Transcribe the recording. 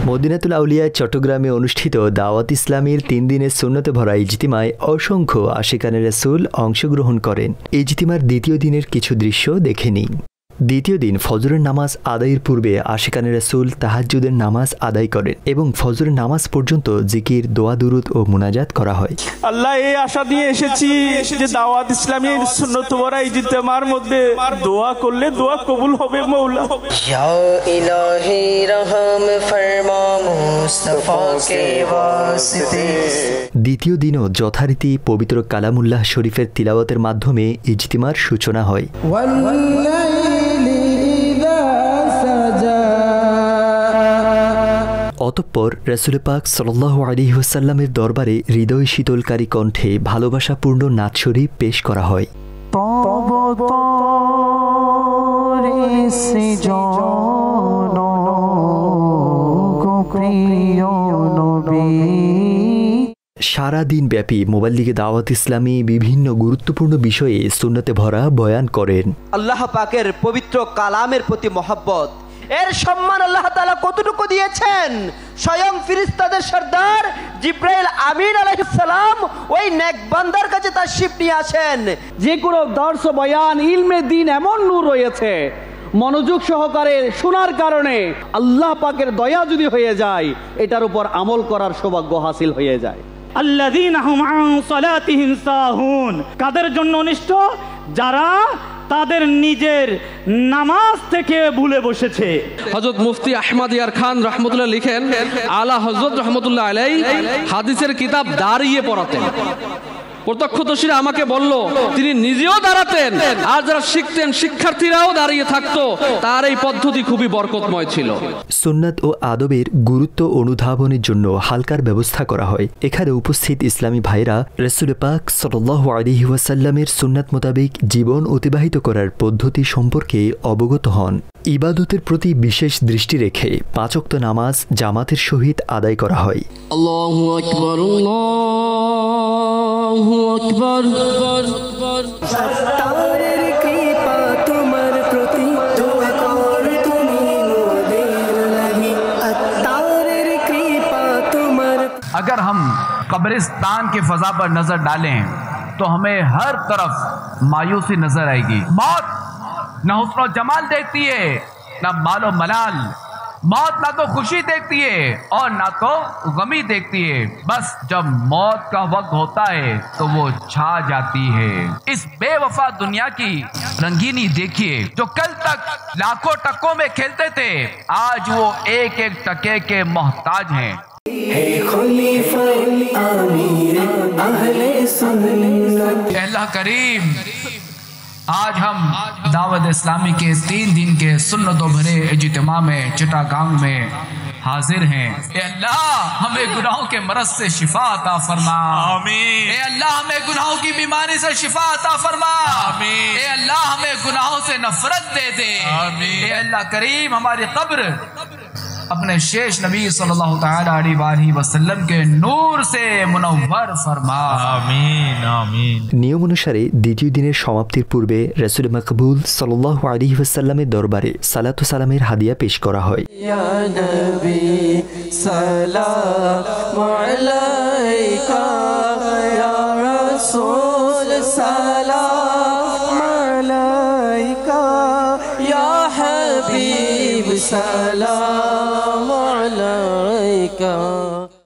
মদিনাতুল আউলিয়া চট্টগ্রামে অনুষ্ঠিত দাওয়াত ইসলামীর 3 দিনের সুন্নতে ভরা ইজতিমায় অসংখ্য আশিকানে রাসূল অংশগ্রহণ করেন। ইজতিমার দ্বিতীয় দিনের কিছু দৃশ্য দেখে নিই। দ্বিতীয় দিন ফজরের নামাজ আদায়ের পূর্বে আশিকানে রাসূল তাহাজ্জুদের নামাজ আদায় করেন এবং ফজরের নামাজ পর্যন্ত জিকির, দোয়া, দুরুদ ও মুনাজাত করা হয়। আল্লাহ, এই আশা নিয়ে এসেছি যে দাওয়াত ইসলামীর সুন্নত ভরা ইজতিমার মধ্যে দোয়া করলে দোয়া কবুল হবে। মওলা, ইয়া ইলাহি রহম ফরমা মুস্তাফা কে ওয়াসিতে। দ্বিতীয় দিনও যথারীতি পবিত্র কালামুল্লাহ শরীফের তিলাওয়াতের মাধ্যমে ইজতিমার সূচনা হয়। অতঃপর রাসূল পাক সাল্লাল্লাহু আলাইহি ওয়াসাল্লামের দরবারে হৃদয় শীতলকারী কণ্ঠে ভালোবাসাপূর্ণ নাত শরীফ পেশ করা হয়। সারা দিন ব্যাপী মোবাল্লিগে দাওয়াত ইসলামী বিভিন্ন গুরুত্বপূর্ণ বিষয়ে সুন্নতে ভরা বয়ান করেন। আল্লাহ পাকের পবিত্র কালামের প্রতি মহব্বত, এর সম্মান আল্লাহ তাআলা কতটুকু দিয়েছেন। স্বয়ং ফেরেশতাদের সর্দার জিবরাইল আমিন আলাইহিস সালাম ওই নেক বান্দার কাছে তাশরীফ নিয়ে আসেন। যে কোনো দর্শ বয়ান ইলমে দ্বীন এমন নূর রয়েছে, মনোযোগ সহকারে শোনার কারণে আল্লাহ পাকের দয়া যদি হয়ে যায়, এটার উপর আমল করার সৌভাগ্য হাসিল হয়ে যায়। আল্লাযীনা হুম আন সালাতিহিম সাহুন, কাদের জন্য অনিষ্ট? যারা তাদের নিজের নামাজ থেকে ভুলে বসেছে। হযরত মুফতি আহমদ ইয়ার খান রহমতুল্লাহ লিখেন, আলা হযরত রহমতুল্লাহ আলাইহি হাদিসের কিতাব দাঁড়িয়ে পড়াতেন। প্রত্যক্ষদর্শীরা আমাকে বলল তিনি নিজেও দাঁড়াতেন, আর যারা শিখতেন শিক্ষার্থীরাও দাঁড়িয়ে থাকতো। তার এই পদ্ধতি খুবই বরকতময় ছিল। সুন্নাত ও আদবের গুরুত্ব অনুধাবনের জন্য হালকার ব্যবস্থা করা হয়। এখানে উপস্থিত ইসলামী ভাইরা রাসূল পাক সাল্লাল্লাহু আলাইহি ওয়াসাল্লামের সুন্নাত মোতাবেক জীবন অতিবাহিত করার পদ্ধতি সম্পর্কে অবগত হন। ইবাদতের প্রতি বিশেষ দৃষ্টি রেখে 5 ওয়াক্ত নামাজ জামাতের সহিত আদায় করা হয়। আল্লাহু আকবার, আল্লাহু আকবার। সত্তারের কৃপা তোমার প্রতি, দোয়া করি তুমি মোদের লাগি। সত্তারের কৃপা তোমার। अगर हम कब्रिस्तान की फजा पर नजर डालें तो हमें हर तरफ मायूसी नजर आएगी। मौत न हुस्न जमाल देखती है, न मालो मलाल। मौत ना तो खुशी देखती है और ना तो गमी देखती है। बस जब मौत का वक्त होता है तो वो छा जाती है। इस बेवफा दुनिया की रंगीनी देखिए। जो कल तक लाखों टकों में खेलते थे, आज वो एक एक टके के मोहताज हैं। अल्लाह करीम, आज हम दावत इस्लामी के 3 दिन के सुन्नतों भरे इज्तिमा में चिटागांग में हाजिर हैं। ए अल्लाह, हमें गुनाहों के मरज से शिफा अता फरमा। आमीन। ए अल्लाह, हमें गुनाहों की बीमारी से शिफा अता फरमा। आमीन। ए अल्लाह, हमें गुनाहों से नफरत दे दे। आमीन। ए अल्लाह करीम, हमारी कब्र अपने शेष नबी सल्लल्लाहु तआला अलैहि वसल्लम के नूर से मुनव्वर फरमा। आमीन आमीन। নিয়ম অনুসারে দ্বিতীয় দিনের সমাপ্তির পূর্বে রাসূল মাকবুল সাল্লাল্লাহু আলাইহি ওয়াসাল্লামের দরবারে সালাত ও সালামের হাদিয়া পেশ করা হয়। ইয়া নবী সালামু আলাইকা, ইয়া রাসূল সালামু আলাইকা, ইয়া হাবিব সালামু আলাইকা।